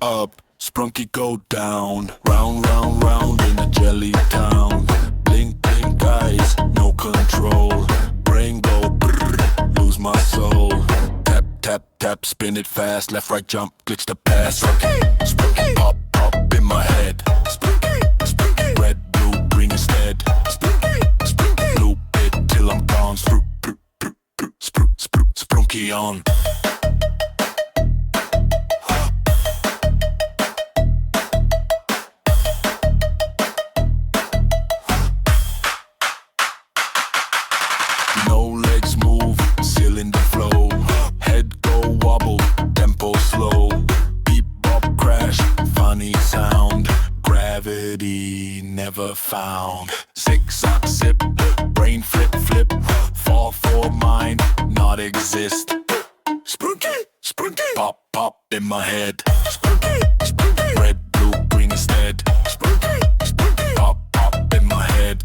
up, Sprunki go down. Round, round, round in a jelly town. Blink, blink eyes, no control. Brain go brrr, lose my soul. Tap, tap, tap, spin it fast. Left, right, jump, glitch the pass. Sprunki, Sprunki, pop, pop in my head. Sprunki, Sprunki, red, blue, green instead. Sprunki, Sprunki, loop it till I'm gone. Sprunki on. No legs move, in the flow. Head go wobble, tempo slow. Beep bop crash, funny sound. Gravity never found. Zigzag zip, brain flip flip. Fall for mine, not exist. Sprunki, Sprunki, pop pop in my head. Sprunki, Sprunki, red blue green instead. Sprunki, Sprunki, pop pop in my head.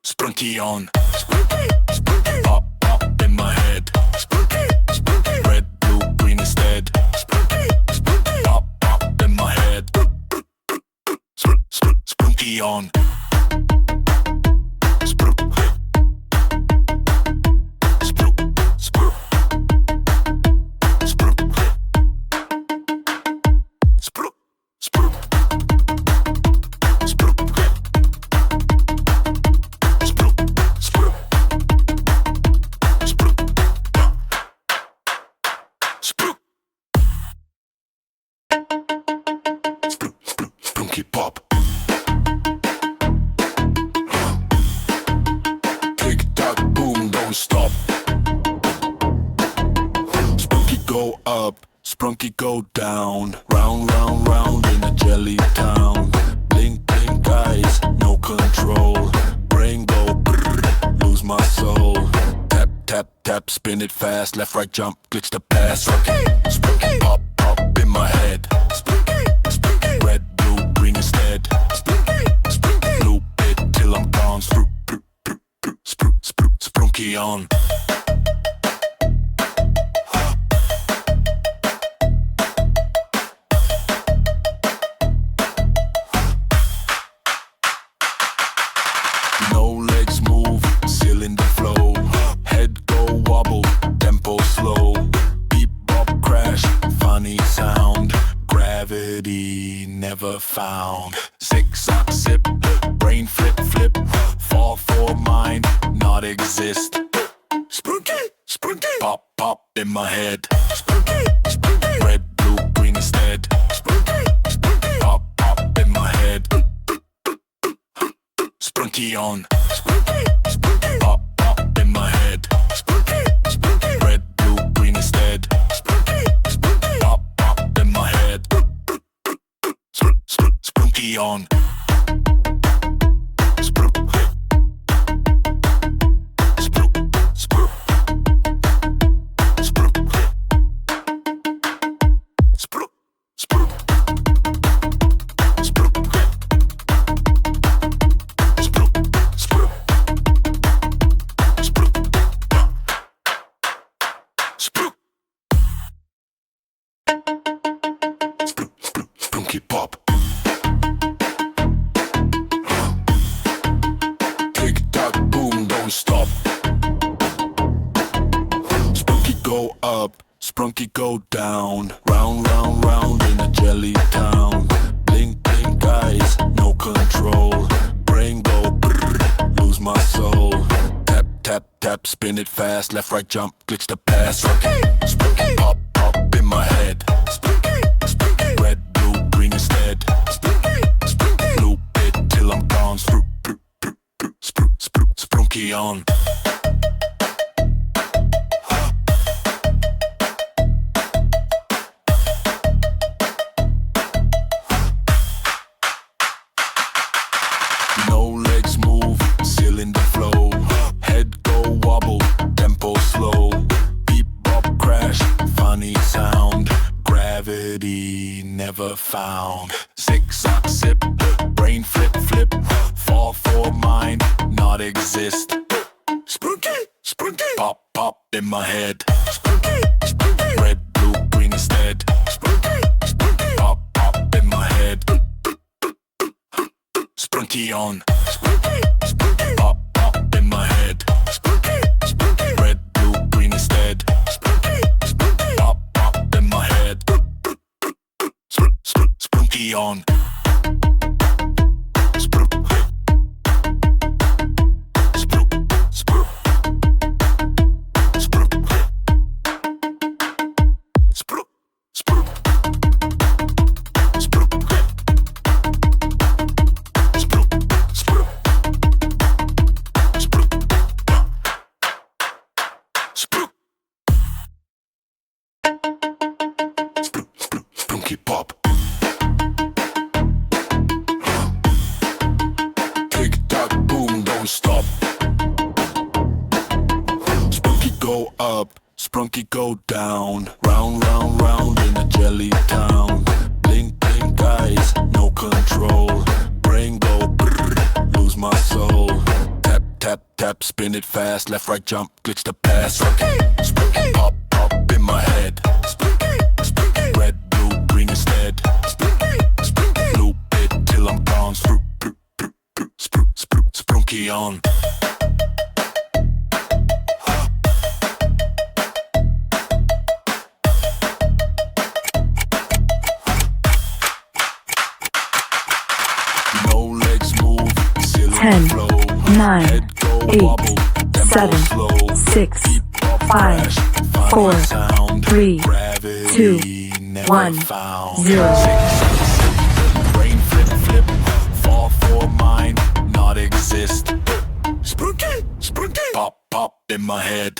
Sprunki on. Sprunki, Sprunki, pop pop in my head. Sprunki, Sprunki, red blue green instead. Sprunki, Sprunki, pop pop in my head. Sprunki on. Sprunki pop. Tick tock boom, don't stop. Sprunki go up, Sprunki go down. Round, round, round in a jelly town. Blink, blink eyes, no control. Brain go brrr, lose my soul. Tap, tap, tap, spin it fast. Left, right, jump, glitch the pass. Sprunki, Sprunki, pop, pop in my head. Sprunki, Sprunki, red, blue, green instead. Sprunki, Sprunki, loop it till I'm gone. Sprunki on. No legs move, in the flow. Head go wobble, tempo slow. Beep bop crash, funny sound. Gravity never found. Zigzag zip, brain flip flip. Fall for mine, not exist. Sprunki, Sprunki, pop pop in my head. Sprunki, Sprunki, red blue green instead. Sprunki, Sprunki, pop pop in my head. Sprunki on. Sprunki, Sprunki, pop pop in my head. Sprunki, Sprunki, red blue green instead. Sprunki, Sprunki, pop pop in my head. Sprunki on. Sprunki pop. Tick tock boom, don't stop. Sprunki go up, Sprunki go down. Round, round, round in a jelly town. Blink, blink eyes, no control. Brain go brrr, lose my soul. Tap, tap, tap, spin it fast. Left, right, jump, glitch the pass. Sprunki, Sprunki, pop, pop in my head. Sprunki, Sprunki, red, blue, green instead. Sprunki, Sprunki, loop it till I'm gone. Sprunki on. No legs move, in the flow. Head go wobble, tempo slow. Beep bop crash, funny sound. Gravity never found. Zigzag zip, brain flip flip. Fall for mine, not exist. Sprunki, Sprunki, pop pop in my head. Sprunki, Sprunki, red blue green instead. Sprunki, Sprunki on. Sprunki, Sprunki. Pop, pop in my head. Sprunki, Sprunki. Red, blue, green instead. Sprunki, Sprunki. Pop, pop in my head. Sprunki on. Sprunki pop. Tick tock boom, don't stop. Sprunki go up, Sprunki go down. Round, round, round in a jelly town. Blink, blink eyes, no control. Brain go brrr, lose my soul. Tap, tap, tap, spin it fast. Left, right, jump, glitch the pass. Sprunki, Sprunki. Pop, pop in my head. Sprunki, Sprunki. Red, blue, green instead. Sprunki, Sprunki. Loop it till I'm gone. Sprunki on. No legs move, ceiling 10, flow. 9, Head go 8, wobble, tempo 7, slow. 6, Beat pop 5, crash, funny 4, sound. 3, Gravity 2, never 1, found. 0. Brain flip, flip, fall for mine, not exist. Sprunki, Sprunki. Pop, pop in my head.